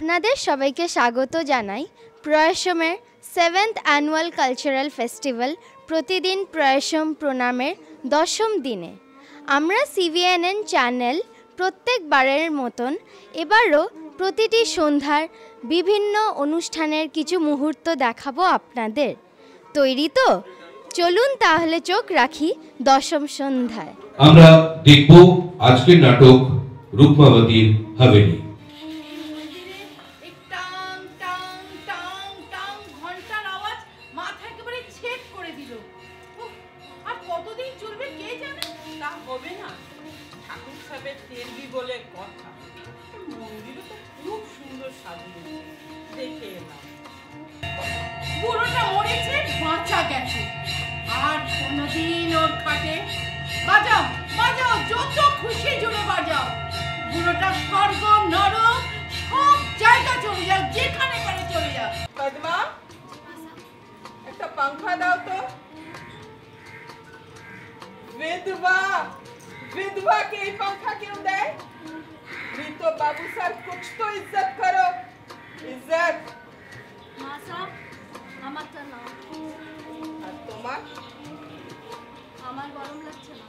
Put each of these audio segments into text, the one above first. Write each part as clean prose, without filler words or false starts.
আপনাদের সবাইকে স্বাগত জানাই প্রয়াসমের 7th অ্যানুয়াল কালচারাল ফেস্টিভ্যাল প্রতিদিন প্রয়াসম প্রণামের 10ম দিনে। আমরা সিভিএনএন চ্যানেল প্রত্যেকবারের মতন এবারও প্রতিটি সন্ধ্যার বিভিন্ন অনুষ্ঠানের কিছু মুহূর্ত দেখাবো আপনাদের। তৈরি তো? চলুন তাহলে চোখ রাখি 10ম সন্ধ্যায়। আমরা দেখব আজকের নাটক রুকমাবতীর হাভেলি। বাজাও বাজাও, যত খুশি জুড়ে বাজাও। বুড়োটা স্বর্গ নরক সব জায়গা চলে যাও, যেখানে পারে চলে যাও। পদ্মা, একটা পাংখা দাও তো। विधवा विधवा के पंखा क्यों दे? नहीं तो बाबू सर कुछ तो इज्जत करो, इज्जत। माँ साहब আমার তো না। আর তোমার? আমার গরম লাগছে না।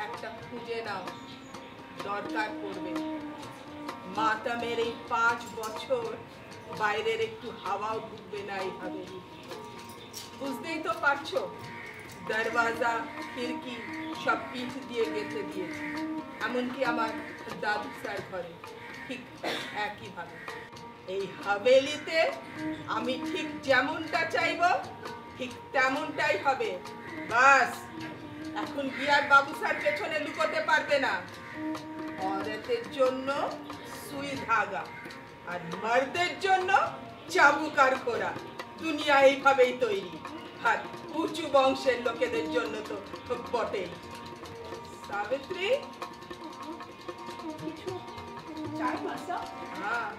একটা খুঁজে নাও, দরকার পড়বে। মাতামের এই 5 বছর বাইরের একটু হাওয়াও ঢুকবে না এইভাবে। বুঝতেই তো পারছো, দরওয়াজা খিড়কি সব পিঠ দিয়ে গেঁথে দিয়েছি। এমনকি আমার দাদু স্যার ঘরে ঠিক একইভাবে। এই হাভেলিতে আমি ঠিক যেমনটা চাইবো ঠিক তেমনটাই হবে। বাস, এখন গিয়ার বাবু স্যার পেছনে লুকোতে পারবে না। औरतेর জন্য সুই ধাগা আর মর্দের জন্য চাবুক আর ঘোড়া। দুনিয়া এইভাবেই তৈরি। আর উঁচু বংশের লোকেদের জন্য তো বটেই। সাবিত্রী, কিছু চাই মাসা? হ্যাঁ,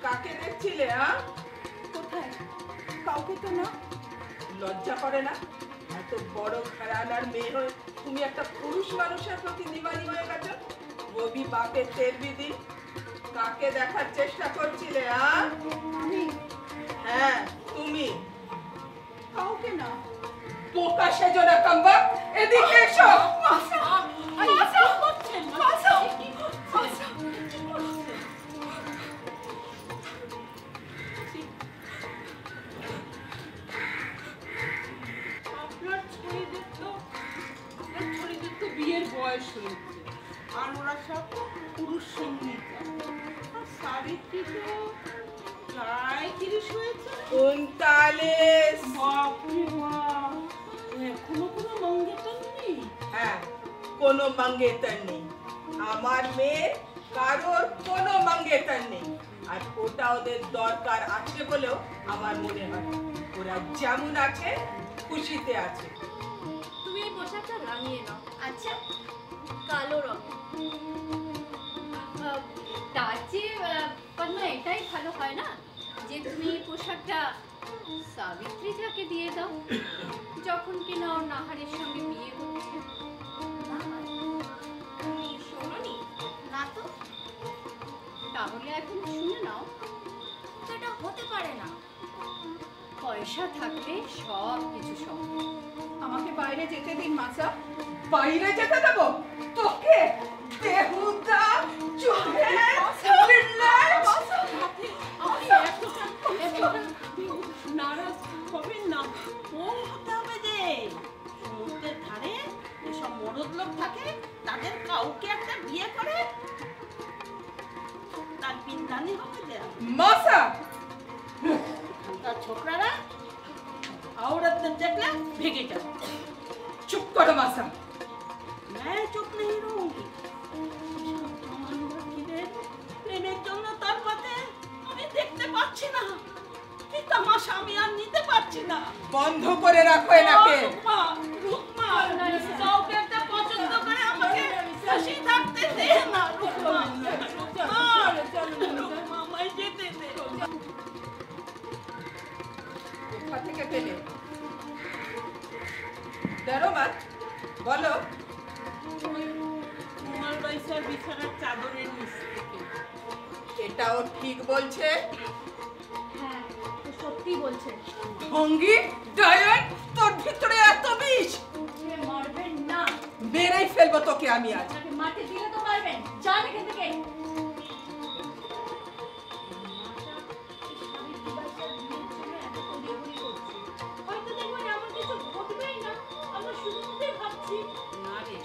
কাকে দেখছিলে? হ্যাঁ, কোথায়? কাউকে তো না। লজ্জা করে না? এত বড় ঘরানার মেয়ে হয়ে তুমি একটা পুরুষ মানুষের প্রতি দিওয়ানি হয়ে গেছো। ও ভি বাপের তেরবি দিন। কাকে দেখার চেষ্টা করছিলে? আমি? হ্যাঁ তুমি। কাউকে না। বোকা সেজো না কাম্বা, এদিকে এসো। মাসা, মাসা করছেন, মাসা মাসা। আপনার ছেলেদের তো বিয়ের বয়স হয়েছে, আর ওরা সব পুরুষ সঙ্গীতা। আর সাবিত্রী তো প্রায় 30 হয়েছে। 39। বাপরে বাপ, এখনো কোনো মঙ্গেতর নেই? হ্যাঁ, কোনো মঙ্গেতর নেই। আমার মেয়ের কারোর কোনো মঙ্গেতর নেই। আর ওটা ওদের দরকার আছে বলেও আমার মনে হয়। ওরা যেমন আছে খুশিতে আছে। তুমি এই পোশাকটা রাঙিয়ে নাও। আচ্ছা, কালো রং। তার চেয়ে পদ্মা এটাই ভালো হয় না যে তুমি এই পোশাকটা সাবিত্রী যাকে দিয়ে দাও, যখন কিনা ওর নাহারের সঙ্গে বিয়ে হচ্ছে। শোনোনি না তো? তাহলে এখন শুনে নাও। এটা হতে পারে না। পয়সা থাকলে সব কিছু সম্ভব। আমাকে বাইরে যেতে দিন মাসা। বাইরে যেতে দেবো তোকে? বেহুদা চুহে নারাজ হবেন না। ও হতে হবে যে সমুদ্রের ধারে এসব মরদ লোক থাকে, তাদের কাউকে একটা বিয়ে করে তার পিন্দানি হবে যে মাসা। তার ছোকরারা औरतদের দেখলে ভেগে যাবে। চুপ করো মাসা। मैं चुप नहीं रहूंगी। প্রেমের জন্য তার পথে আমি দেখতে পাচ্ছি না। কি তামাশা আমি আর নিতে পারছি না। বন্ধ করে রাখো এনাকে। রুকমা, রুকমা, কাউকে একটা পছন্দ করে আমাকে খুশি থাকতে দে না। রুকমা, রুকমা, রুকমা, আমায় যেতে দে। কোথা থেকে পেলে? ডরো মত, বলো। তোমার বাইসার বিছানার চাদরের নিচ থেকে। এটাও ঠিক বলছে। হ্যাঁ, তো সত্যি বলছে। ভঙ্গি ডায়েট, তোর ভিতরে এত বিষ। সে মারবেন না। মেরেই ফেলবো তোকে আমি আজ। আপনাকে মারতে দিলে তো মারবেন। যান এখান থেকে। হয়তো দেখবেন এমন কিছু ঘটবেই না। আমরা শুধু শুধুই ভাবছি। না রে,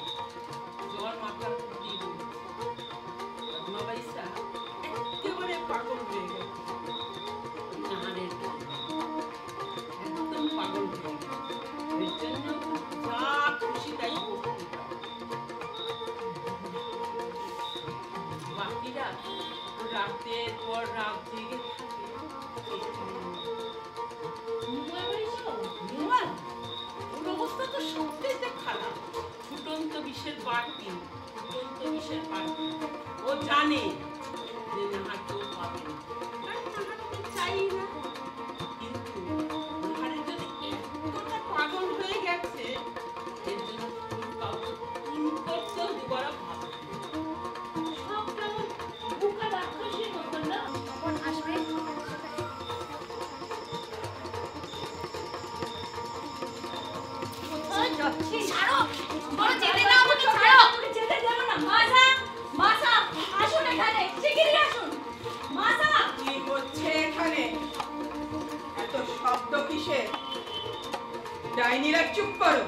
জ্বর মাথার উপর দিয়ে বলছে। রত্নাবাইসা একেবারে পাগল হয়ে গেছে। নাহারের একদম পাগল হয়ে গেছে। এর জন্য যা খুশি তাই করতে পারে। বাকিরা রাতের পর রাত জেগে থাকে। নোমান, ওর অবস্থা তো সবচেয়ে খারাপ। ফুটন্ত বিষের বাড়তি, ফুটন্ত বিষের বাড়তি। ও জানে যে নাহার কেউ পাবে না, আর নাহারকে চাই না। কিন্তু নাহারের যদি এতটা পাগল হয়ে গেছে, এর জন্য কাউকে খুন করতেও দুবার ভাববে। সব কেমন বুকা রাক্ষসের মতন না? তখন আসবে। কোথায় যাচ্ছিস? ছাড়ো! বলো যেতে দাও আমাকে, ছাড়ো! তোকে যেতে দেব না। মাসা! মাসা! আসুন এখানে, শিগগিরই আসুন। মাসা! কি হচ্ছে এখানে? এত শব্দ কিসের? ডাইনিরা চুপ করো।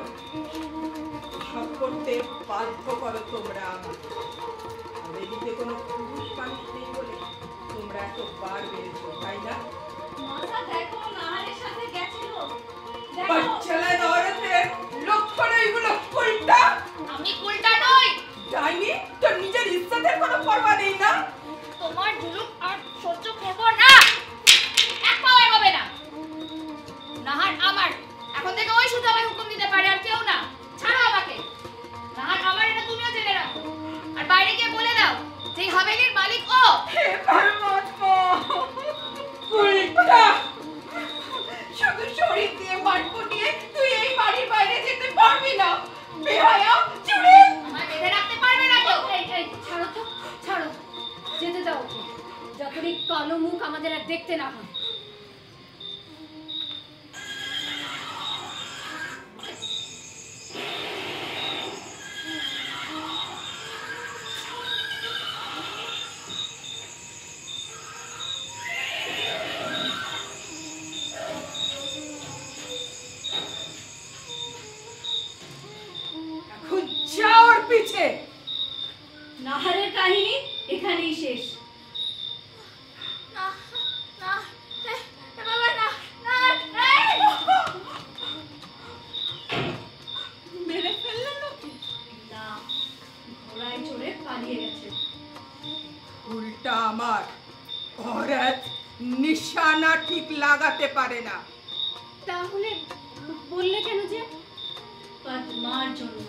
সব করতে বাধ্য করো তোমরা আমাকে। এদিকে কোনো পুরুষ মানুষ নেই বলে তোমরা এত বার বেড়েছো, তাই না? মাসা দেখো, নাহারের সাথে গেছিল। দেখো। বাচ্চালেন অরতের লক্ষণ এইগুলো উল্টা। আমি উল্টা নই। ডাইনি, তোর নিজের ইজ্জতের কোনো পরোয়া নেই না? তোমার জুলুম আর সহ্য করব না। এক পাও এগোবে না। নাহার আমার। এখন থেকে ওই শুধু আমায় হুকুম দিতে পারে, আর কেউ না। ছাড়ো আমাকে। নাহার আমার, এটা তুমিও জেনে রাখো। আর বাইরে গিয়ে বলে দাও যে এই হাভেলির মালিক ও। হে পরমাত্মা! উল্টা! শুধু শরীর দিয়ে মাঠ পটিয়ে তুই এই বাড়ির বাইরে যেতে পারবি না। বেহায়া, চুড়ে! আমায় বেঁধে রাখতে পারবে না কেউ। এই ছাড়ো তো, ছাড়ো। যেতে দাও ওকে, যতই কালো মুখ আমাদের আর দেখতে না হয়। এখন যাওয়ার পিছে। নাহারের কাহিনী এখানেই শেষ। না না বাবা, না না। মেরে ফেললে লোকে? না, ঘোড়ায় চড়ে পালিয়ে গেছে। উল্টা আমার অরাত নিশানা ঠিক লাগাতে পারে না। তাহলে বললে কেন যে? পদ্মার জন্য,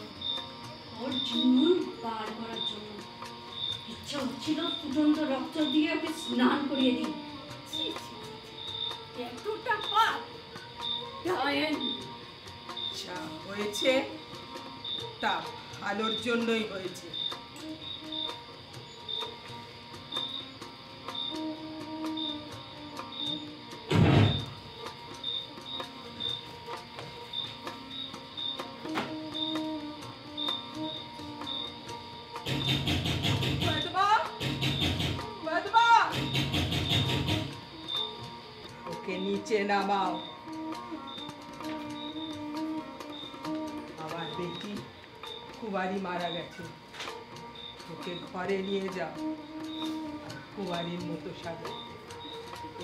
ওর জুনুন পার করার জন্য। ইচ্ছা হচ্ছিল ফুটন্ত রক্ত দিয়ে ওকে স্নান করিয়ে দিই। এতটা পাপ? ডায়েন! যা হয়েছে তা ভালোর জন্যই হয়েছে। পদ্মা! পদ্মা! ওকে নিচে নামাও। আমার বেটি কুমারী মারা গেছে, ওকে ঘরে নিয়ে যাও, কুমারীর মতো সাজো।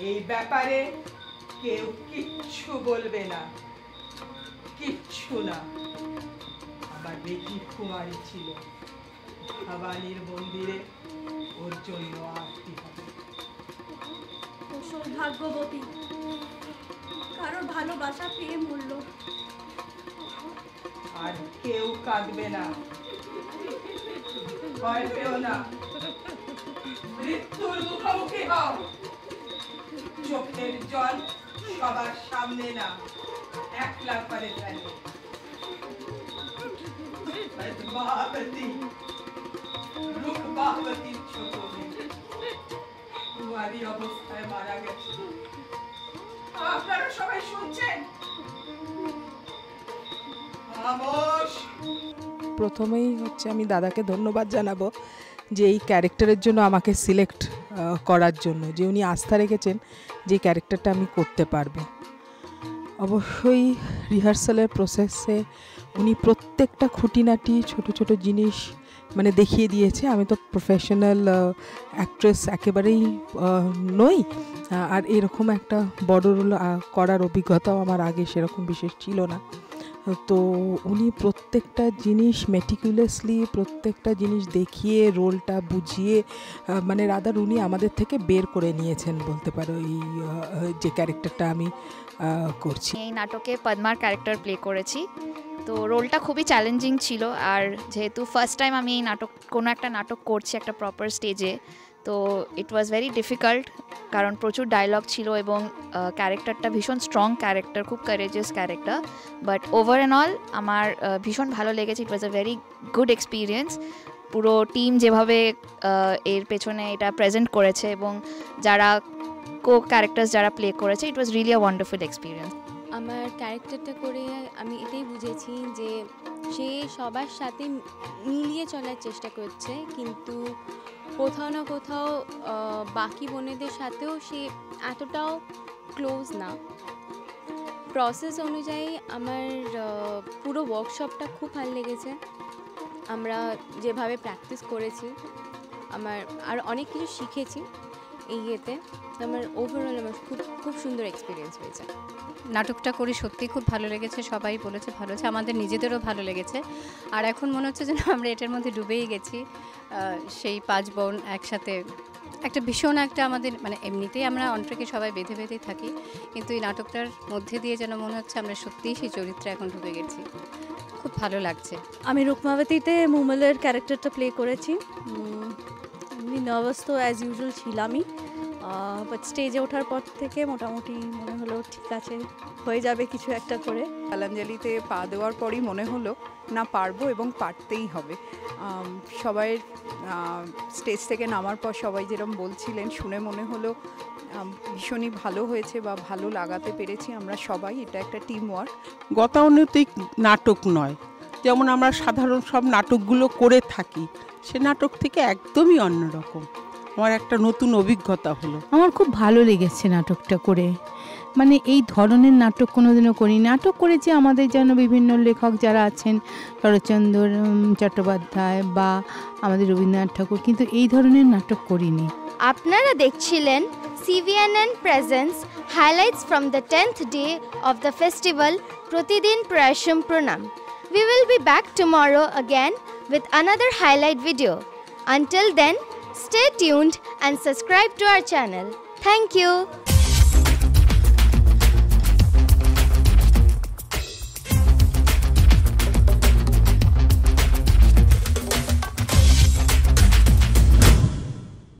এই ব্যাপারে কেউ কিচ্ছু বলবে না, কিচ্ছু না। আমার বেটি কুমারী ছিল, ভবানীর মন্দিরে ওর জন্য আরতি হবে। ও সৌভাগ্যবতী, কারো ভালোবাসা পেয়ে মূল্য। আর কেউ কাঁদবে না, ভয় পেও না। মৃত্যুর মুখোমুখি হও। চোখের জল সবার সামনে না, একলা করে ফেলে। পদ্মাবতী, রূপবাবতীর ছোট মেয়ে। কুমারী অবস্থায় মারা গেছে। আপনারা সবাই শুনছেন? খামোশ। প্রথমেই হচ্ছে আমি দাদাকে ধন্যবাদ জানাবো যে এই ক্যারেক্টারের জন্য আমাকে সিলেক্ট করার জন্য, যে উনি আস্থা রেখেছেন যে ক্যারেক্টারটা আমি করতে পারবো। অবশ্যই রিহার্সালের প্রসেসে উনি প্রত্যেকটা খুঁটিনাটি ছোট ছোট জিনিস মানে দেখিয়ে দিয়েছে। আমি তো প্রফেশনাল অ্যাক্ট্রেস একেবারেই নই, আর এরকম একটা বড় রোল করার অভিজ্ঞতাও আমার আগে সেরকম বিশেষ ছিল না। তো উনি প্রত্যেকটা জিনিস মেটিকুলাসলি প্রত্যেকটা জিনিস দেখিয়ে রোলটা বুঝিয়ে মানে রাদার উনি আমাদের থেকে বের করে নিয়েছেন বলতে পারো এই যে ক্যারেক্টারটা আমি করছি। এই নাটকে পদ্মার ক্যারেক্টার প্লে করেছি, তো রোলটা খুবই চ্যালেঞ্জিং ছিল। আর যেহেতু ফার্স্ট টাইম আমি এই কোনো একটা নাটক করছি একটা প্রপার স্টেজে, তো ইট ওয়াজ ভেরি ডিফিকাল্ট, কারণ প্রচুর ডায়লগ ছিল এবং ক্যারেক্টারটা ভীষণ স্ট্রং ক্যারেক্টার, খুব courageous character. But over and all আমার ভীষণ ভালো লেগেছে। ইট ওয়াজ আ ভেরি গুড এক্সপিরিয়েন্স। পুরো টিম যেভাবে এর পেছনে এটা প্রেজেন্ট করেছে এবং যারা ক্যারেক্টার্স যারা প্লে করেছে, it was really a wonderful experience. আমার ক্যারেক্টারটা করে আমি এটাই বুঝেছি যে সে সবার সাথে মিলিয়ে চলার চেষ্টা করছে, কিন্তু কোথাও না কোথাও বাকি বোনেদের সাথেও সে এতটাও ক্লোজ না। প্রসেস অনুযায়ী আমার পুরো ওয়ার্কশপটা খুব ভালো লেগেছে। আমরা যেভাবে প্র্যাকটিস করেছি, আমার আর অনেক কিছু শিখেছি এই ইয়েতে। আমার ওভারঅল আমার খুব সুন্দর এক্সপিরিয়েন্স হয়েছে। নাটকটা করে সত্যিই খুব ভালো লেগেছে, সবাই বলেছে ভালো হয়েছে, আমাদের নিজেদেরও ভালো লেগেছে। আর এখন মনে হচ্ছে যেন আমরা এটার মধ্যে ডুবেই গেছি। সেই 5 বোন একসাথে একটা ভীষণ একটা আমাদের মানে এমনিতেই আমরা অন্ট্রেকে সবাই বেঁধে বেঁধেই থাকি, কিন্তু এই নাটকটার মধ্যে দিয়ে যেন মনে হচ্ছে আমরা সত্যিই সেই চরিত্রে এখন ডুবে গেছি। খুব ভালো লাগছে। আমি রুকমাবতীতে মুমলের ক্যারেক্টারটা প্লে করেছি। এমনি নার্ভাস তো অ্যাজ ইউজুয়াল ছিলামই, বাট স্টেজে ওঠার পর থেকে মোটামুটি মনে হলো ঠিক আছে, হয়ে যাবে কিছু একটা করে। কালাঞ্জলিতে পা দেওয়ার পরই মনে হলো না পারবো এবং পারতেই হবে। সবাই স্টেজ থেকে নামার পর সবাই যেরকম বলছিলেন শুনে মনে হলো ভীষণই ভালো হয়েছে বা ভালো লাগাতে পেরেছি আমরা সবাই। এটা একটা টিম ওয়ার্ক। গতানুগতিক নাটক নয়, যেমন আমরা সাধারণ সব নাটকগুলো করে থাকি, সে নাটক থেকে একদমই অন্যরকম। আমার একটা নতুন অভিজ্ঞতা হলো। আমার খুব ভালো লেগেছে নাটকটা করে। মানে এই ধরনের নাটক কোনোদিনও করি। নাটক করেছি আমাদের যেন বিভিন্ন লেখক যারা আছেন, শরৎচন্দ্র চট্টোপাধ্যায় বা আমাদের রবীন্দ্রনাথ ঠাকুর, কিন্তু এই ধরনের নাটক করিনি। আপনারা দেখছিলেন CVNN presents highlights from the 10th day of the festival Pratidin Prayasham Pranam. We will be back tomorrow again with another highlight video. Until then, stay tuned and subscribe to our channel. Thank you.